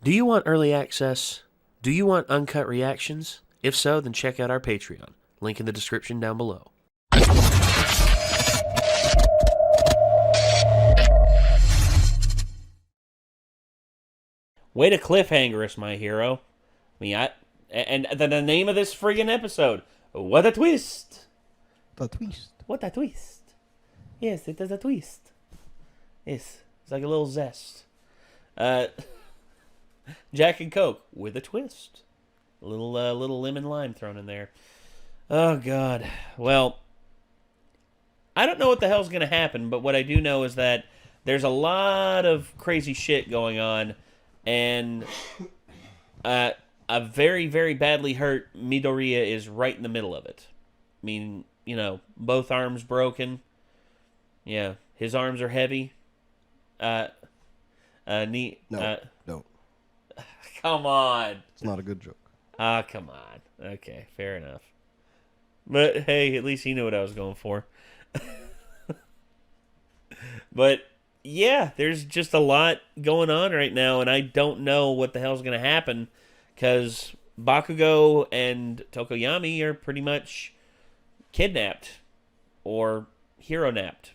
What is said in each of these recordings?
Do you want early access? Do you want uncut reactions? If so, then check out our Patreon. Link in the description down below. Way to cliffhanger us, my hero. And the name of this friggin' episode. What a twist! The twist. What a twist! Yes, it is a twist. Yes, it's like a little zest. Jack and Coke with a twist. A little lemon lime thrown in there. Oh God. Well, I don't know what the hell's gonna happen, but what I do know is that there's a lot of crazy shit going on, and a very, very badly hurt Midoriya is right in the middle of it. I mean, you know, both arms broken. Yeah, his arms are heavy. No, don't. Come on. It's not a good joke. Come on. Okay, fair enough. But hey, at least he knew what I was going for. But yeah, there's just a lot going on right now, and I don't know what the hell's going to happen, because Bakugo and Tokoyami are pretty much kidnapped or hero-napped.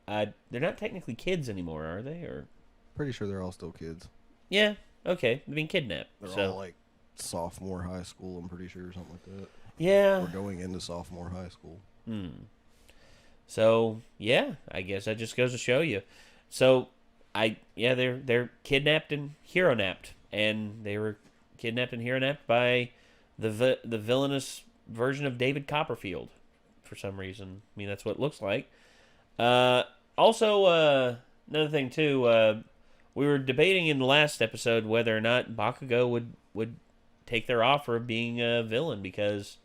They're not technically kids anymore, are they? Or Pretty sure they're all still kids. yeah, okay, they're being kidnapped. They're all like sophomore high school, I'm pretty sure, or something like that. Yeah. Or going into sophomore high school. So yeah, I guess that just goes to show you. So they're kidnapped and hero-napped, and they were kidnapped and hero-napped by the villainous version of David Copperfield for some reason. I mean, that's what it looks like. Also, another thing too, we were debating in the last episode whether or not Bakugo would take their offer of being a villain, because,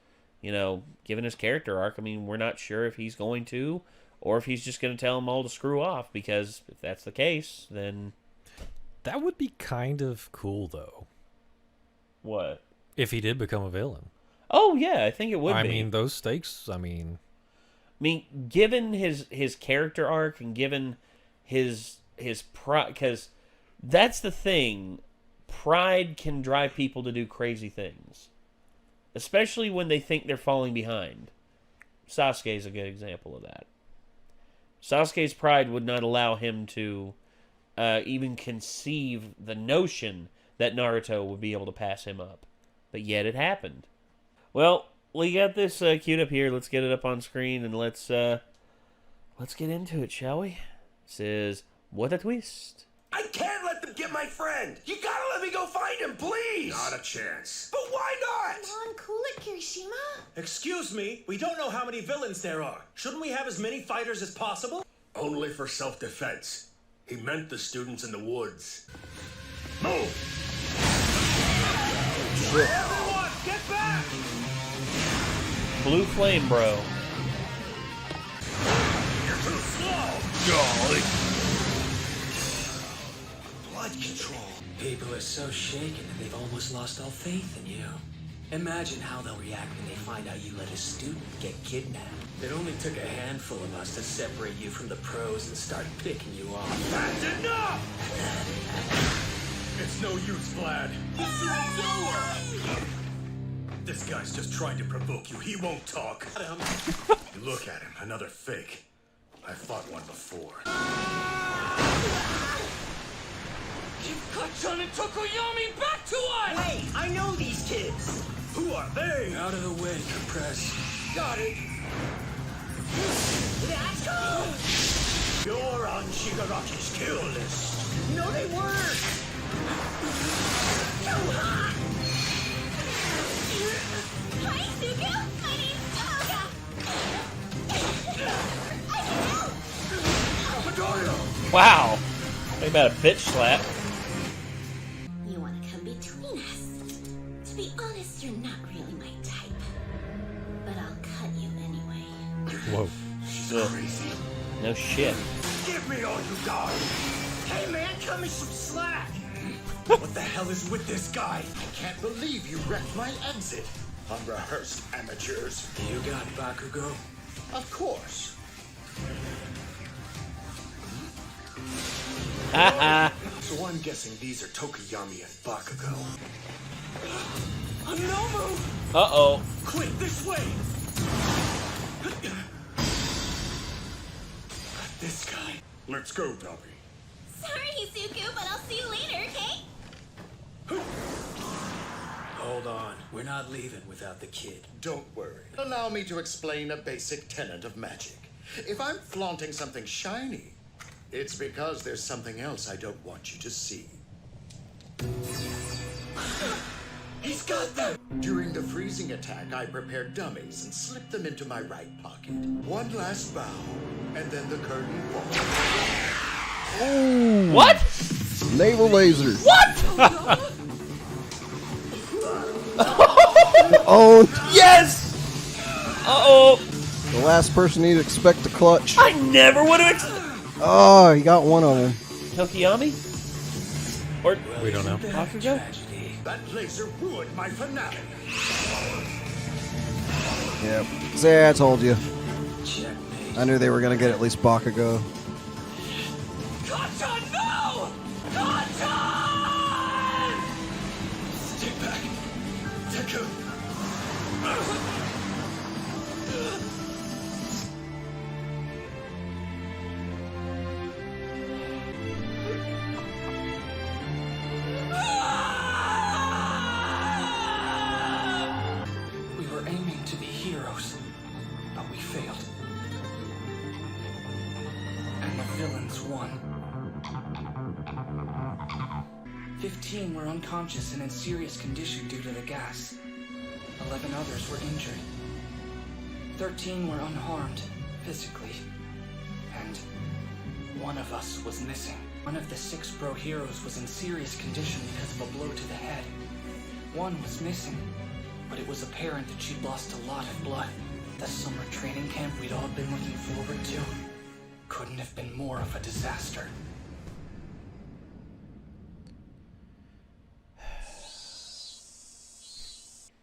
you know, given his character arc, I mean, we're not sure if he's going to, or if he's just going to tell them all to screw off, because if that's the case, then... That would be kind of cool, though. What? If he did become a villain. Oh, yeah, I think it would be. I mean, those stakes, I mean, given his character arc and given his pride, because that's the thing, pride can drive people to do crazy things, especially when they think they're falling behind. Sasuke is a good example of that. Sasuke's pride would not allow him to even conceive the notion that Naruto would be able to pass him up, but yet it happened. Well, we got this queued up here. Let's get it up on screen, and let's get into it, shall we? It says, what a twist. I can't let them get my friend! You gotta let me go find him, please! Not a chance. But why not? Come on, cool it, Kirishima. Excuse me, we don't know how many villains there are. Shouldn't we have as many fighters as possible? Only for self-defense. He meant the students in the woods. Move! Everyone, get back! Blue Flame Bro. You're too slow! Golly. Blood control. People are so shaken that they've almost lost all faith in you. Imagine how they'll react when they find out you let a student get kidnapped. It only took a handful of us to separate you from the pros and start picking you off. That's enough! It's no use, Vlad. This guy's just trying to provoke you. He won't talk. Look at him, another fake. I fought one before. You've got Chun and Tokoyami back to us! Hey, I know these kids! Who are they? Out of the way, Compress. Got it! Let's go! You're on Shigaraki's kill list. No, they weren't! Hi, Sugu. My name's Toga. Wow. Think about a bitch slap. You want to come between us? To be honest, you're not really my type. But I'll cut you anyway. whoa. Ugh. No shit. Give me all you got! Hey man, cut me some slack! What the hell is with this guy? I can't believe you wrecked my exit. Unrehearsed amateurs. You got Bakugo? Of course. Haha. So I'm guessing these are Tokuyami and Bakugo. A no move! Uh-oh. Quick, this way! This guy. Let's go, Dobby. Sorry, Suku, but I'll see you later, okay? Hold on. We're not leaving without the kid. Don't worry. Allow me to explain a basic tenet of magic. If I'm flaunting something shiny, it's because there's something else I don't want you to see. He's got them! During the freezing attack, I prepared dummies and slipped them into my right pocket. One last bow, and then the curtain falls. What? Naval laser. What? Oh, Yes! Uh-oh. the last person you'd expect to clutch. I never would have Oh, he got one of them. Tokuyami? Or We don't know. Bakugo? Tragedy. That laser ruined my finale. Yep. See, I told you. Checkmate. I knew they were gonna get at least Bakugo. Kanchan, no! Kanchan! Stay back. Deku. We were aiming to be heroes, but we failed. And the villains won. 15 were unconscious and in serious condition due to the gas. 11 others were injured. 13 were unharmed, physically. And one of us was missing. One of the 6 bro heroes was in serious condition because of a blow to the head. One was missing, but it was apparent that she'd lost a lot of blood. The summer training camp we'd all been looking forward to couldn't have been more of a disaster.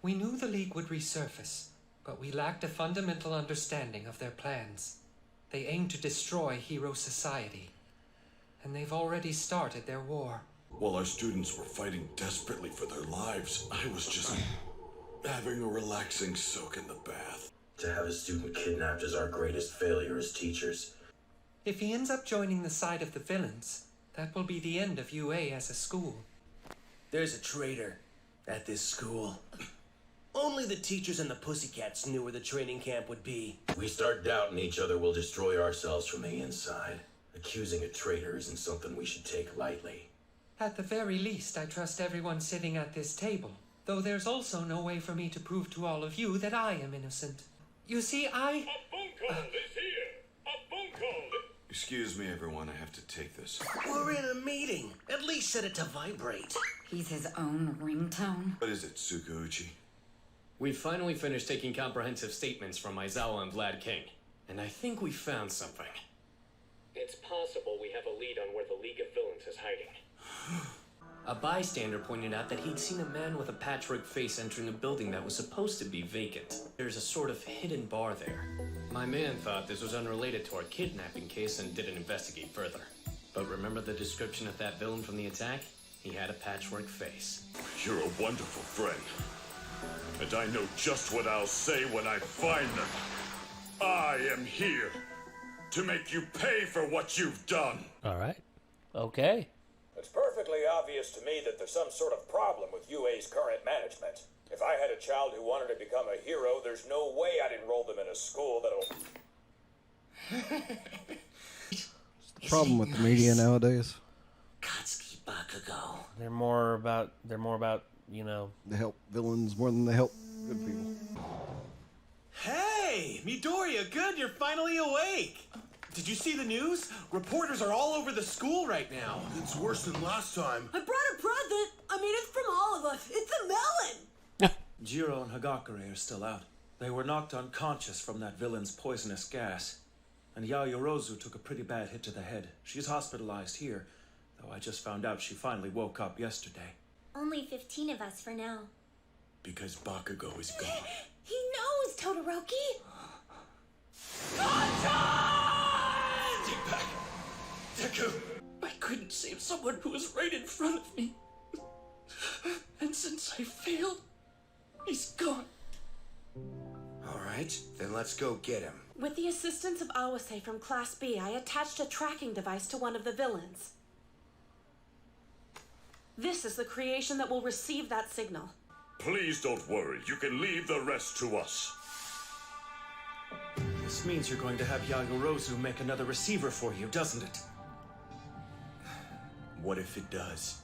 We knew the League would resurface, but we lacked a fundamental understanding of their plans. They aim to destroy Hero Society, and they've already started their war. While our students were fighting desperately for their lives, I was just having a relaxing soak in the bath. To have a student kidnapped is our greatest failure as teachers. If he ends up joining the side of the villains, that will be the end of UA as a school. There's a traitor at this school. Only the teachers and the pussycats knew where the training camp would be. If we start doubting each other, we'll destroy ourselves from the inside. Accusing a traitor isn't something we should take lightly. At the very least, I trust everyone sitting at this table, though there's also no way for me to prove to all of you that I am innocent. You see, A phone call is here! A phone call! Excuse me, everyone, I have to take this. We're in a meeting. At least set it to vibrate. He's his own ringtone. What is it, Tsukuuchi? We've finally finished taking comprehensive statements from Aizawa and Vlad King, and I think we found something. It's possible we have a lead on where the League of Villains is hiding. A bystander pointed out that he'd seen a man with a patchwork face entering a building that was supposed to be vacant. There's a sort of hidden bar there. My man thought this was unrelated to our kidnapping case and didn't investigate further. But remember the description of that villain from the attack? He had a patchwork face. You're a wonderful friend. And I know just what I'll say when I find them. I am here to make you pay for what you've done. All right. Okay. It's perfectly obvious to me that there's some sort of problem with UA's current management. If I had a child who wanted to become a hero, there's no way I'd enroll them in a school that'll... The problem with the media nowadays. Katsuki Bakugo. They're more about you know. They help villains more than they help good people. Hey, Midoriya, good, you're finally awake. Did you see the news? Reporters are all over the school right now. It's worse than last time. I brought a present. I mean, it's from all of us. It's a melon. Jiro and Hagakure are still out. They were knocked unconscious from that villain's poisonous gas. And Yayorozu took a pretty bad hit to the head. She's hospitalized here, though I just found out she finally woke up yesterday. Only 15 of us for now. Because Bakugo is gone. He knows, Todoroki. Stay back. Deku. But couldn't save someone who was right in front of me. And since I failed, he's gone. Alright, then let's go get him. With the assistance of Awase from Class B, I attached a tracking device to one of the villains. This is the creation that will receive that signal. Please don't worry. You can leave the rest to us. This means you're going to have Yayorozu make another receiver for you, doesn't it? What if it does?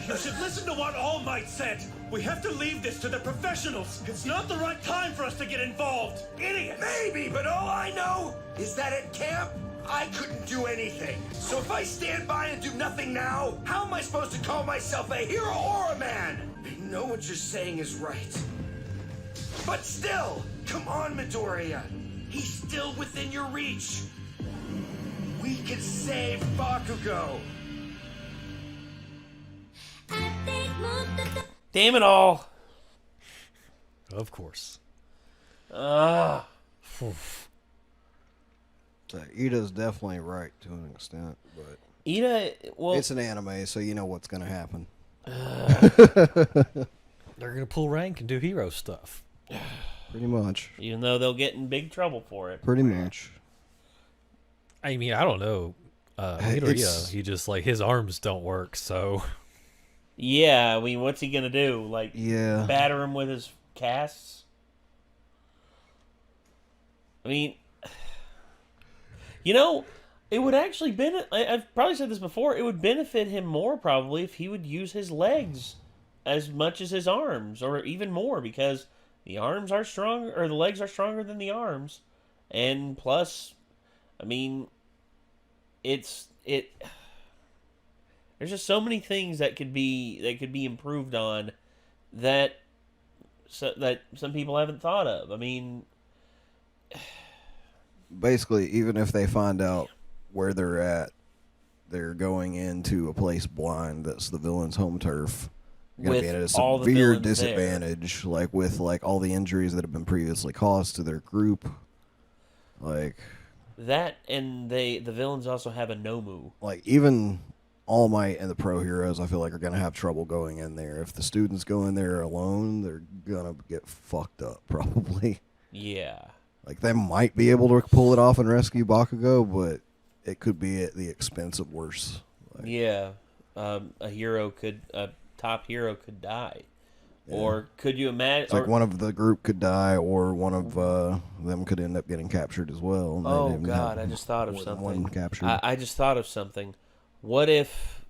You should listen to what All Might said! We have to leave this to the professionals! It's not the right time for us to get involved! Idiot! Maybe, but all I know is that at camp, I couldn't do anything. So if I stand by and do nothing now, how am I supposed to call myself a hero or a man? I know what you're saying is right. But still, come on, Midoriya. He's still within your reach. We can save Bakugo. Damn it all. Of course. So Ida's definitely right to an extent, but Ida, well, it's an anime, so you know what's going to happen. They're going to pull rank and do hero stuff. Pretty much. Even though they'll get in big trouble for it. Pretty much. I mean, I don't know. Midoriya, he just, like, his arms don't work, so... Yeah, I mean, what's he gonna do? Like, batter him with his casts? I mean, you know, it would actually benefit. I've probably said this before. It would benefit him more probably if he would use his legs as much as his arms, or even more, because the arms are strong, or the legs are stronger than the arms, and plus, I mean, there's just so many things that could be improved on that some people haven't thought of. I mean, basically, even if they find out where they're at, they're going into a place blind that's the villain's home turf. You're going to be at a severe disadvantage, like with like all the injuries that have been previously caused to their group. Like that, and the villains also have a Nomu. Like even All Might and the pro heroes, I feel like, are going to have trouble going in there. If the students go in there alone, they're going to get fucked up, probably. Yeah. Like, they might be able to pull it off and rescue Bakugo, but it could be at the expense of worse. Like, yeah. A top hero could die. Yeah. Or could you imagine... It's like one of the group could die, or one of them could end up getting captured as well. Oh, God, I just thought of something. One captured. I just thought of something. What if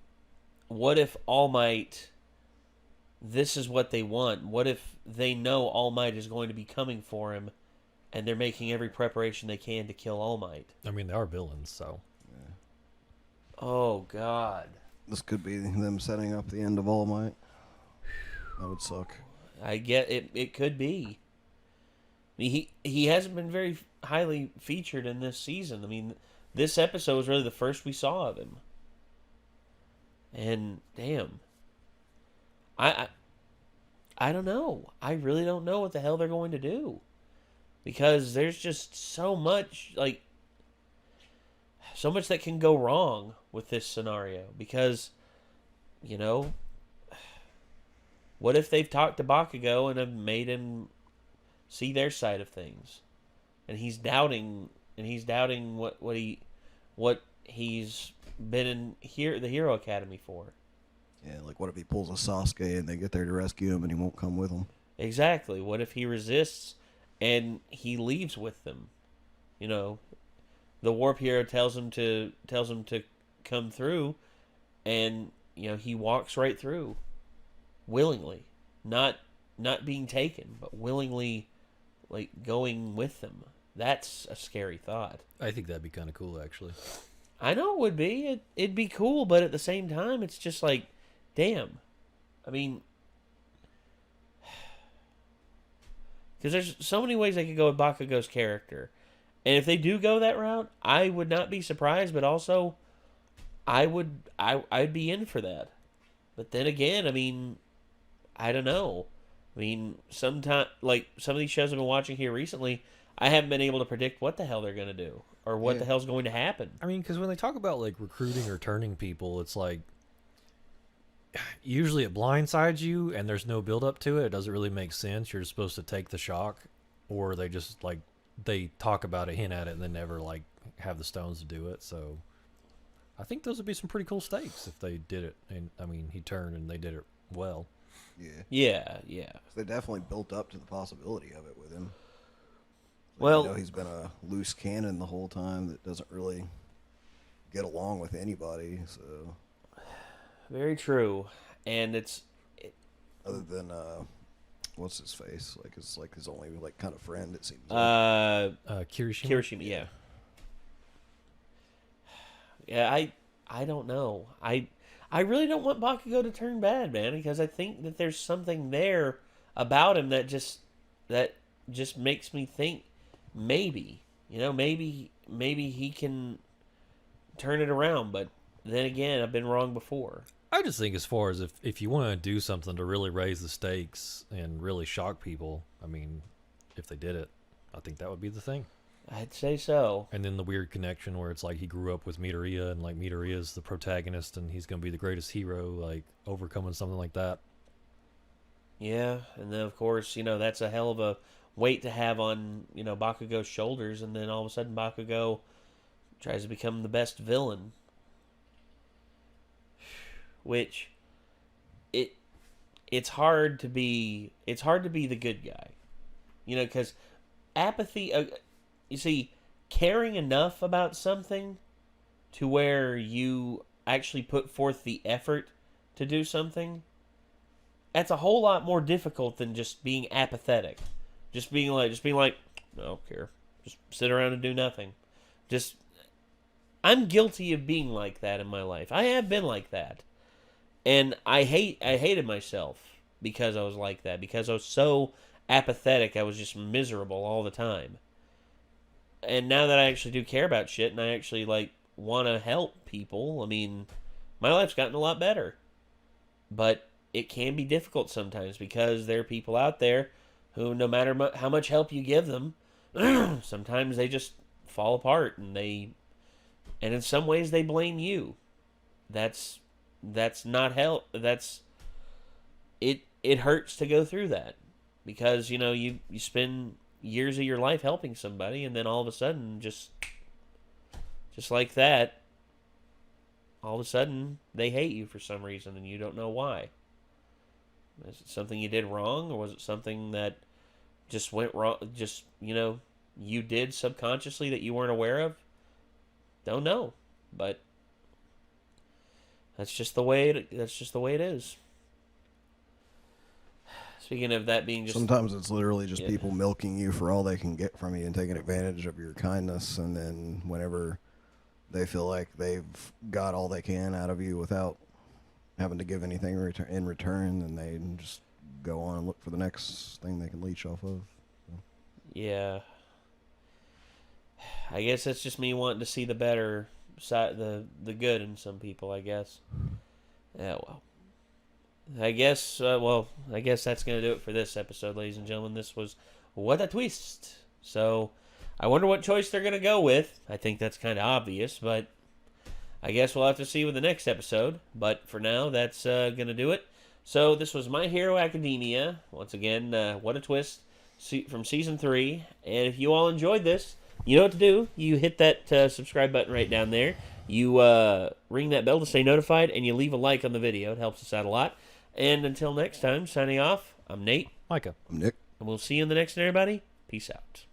All Might, this is what they want? What if they know All Might is going to be coming for him, and they're making every preparation they can to kill All Might? I mean, they are villains, so. Yeah. Oh, God. This could be them setting up the end of All Might. That would suck. I get it. It could be. I mean, he hasn't been very highly featured in this season. I mean, this episode was really the first we saw of him. And damn, I don't know. I really don't know what the hell they're going to do, because there's just so much that can go wrong with this scenario. Because, you know, what if they've talked to Bakugo and have made him see their side of things, and he's doubting what he's been in the Hero Academy for. Yeah, like what if he pulls a Sasuke and they get there to rescue him and he won't come with them? Exactly. What if he resists and he leaves with them? You know, the Warp Hero tells him to come through, and you know he walks right through, willingly, not being taken, but willingly, like going with them. That's a scary thought. I think that'd be kind of cool, actually. I know it would be. It'd be cool, but at the same time, it's just like, damn. I mean, because there's so many ways they could go with Bakugo's character. And if they do go that route, I would not be surprised, but also, I'd be in for that. But then again, I mean, I don't know. I mean, sometimes, like, some of these shows I've been watching here recently, I haven't been able to predict what the hell they're going to do. or what the hell's going to happen. I mean, because when they talk about like recruiting or turning people, it's like usually it blindsides you and there's no build up to it. It doesn't really make sense. You're supposed to take the shock, or they just like they talk about it, hint at it, and then never like have the stones to do it. So I think those would be some pretty cool stakes if they did it. And I mean, he turned and they did it well. Yeah. They definitely built up to the possibility of it with him. Well, you know, he's been a loose cannon the whole time that doesn't really get along with anybody. So very true, and other than what's his face? Like his only like kind of friend. It seems. Kirishima. Kirishima, yeah. I don't know. I really don't want Bakugo to turn bad, man, because I think that there's something there about him that just makes me think maybe he can turn it around. But then again, I've been wrong before. I just think as far as if you want to do something to really raise the stakes and really shock people, I mean, if they did it, I think that would be the thing. I'd say so. And then the weird connection where it's like he grew up with Midoriya, and like Midoriya's the protagonist and he's going to be the greatest hero, like overcoming something like that. Yeah, and then of course, that's a hell of a weight to have on, Bakugo's shoulders, and then all of a sudden Bakugo tries to become the best villain. Which it's hard to be the good guy. Because apathy, you see, caring enough about something to where you actually put forth the effort to do something, that's a whole lot more difficult than just being apathetic. Just being like, I don't care. Just sit around and do nothing. I'm guilty of being like that in my life. I have been like that. And I hated myself because I was like that. Because I was so apathetic, I was just miserable all the time. And now that I actually do care about shit and I actually want to help people, I mean, my life's gotten a lot better. But it can be difficult sometimes because there are people out there who, no matter how much help you give them, sometimes they just fall apart, and in some ways they blame you. That's not help. It hurts to go through that because you spend years of your life helping somebody, and then all of a sudden just like that, all of a sudden they hate you for some reason and you don't know why. Is it something you did wrong, or was it something that just went wrong? Just you did subconsciously that you weren't aware of? Don't know, but that's just the way it is. Speaking of that being just... Sometimes it's literally just people milking you for all they can get from you and taking advantage of your kindness, and then whenever they feel like they've got all they can out of you without having to give anything in return, then they just go on and look for the next thing they can leech off of. Yeah. I guess that's just me wanting to see the better side, the good in some people, I guess. Yeah, well. I guess that's going to do it for this episode, ladies and gentlemen. This was What a Twist. So, I wonder what choice they're going to go with. I think that's kind of obvious, but I guess we'll have to see with the next episode. But for now, that's going to do it. So, this was My Hero Academia. Once again, What a Twist from Season 3. And if you all enjoyed this, you know what to do. You hit that subscribe button right down there. You ring that bell to stay notified, and you leave a like on the video. It helps us out a lot. And until next time, signing off, I'm Nate. Micah. I'm Nick. And we'll see you in the next one, everybody. Peace out.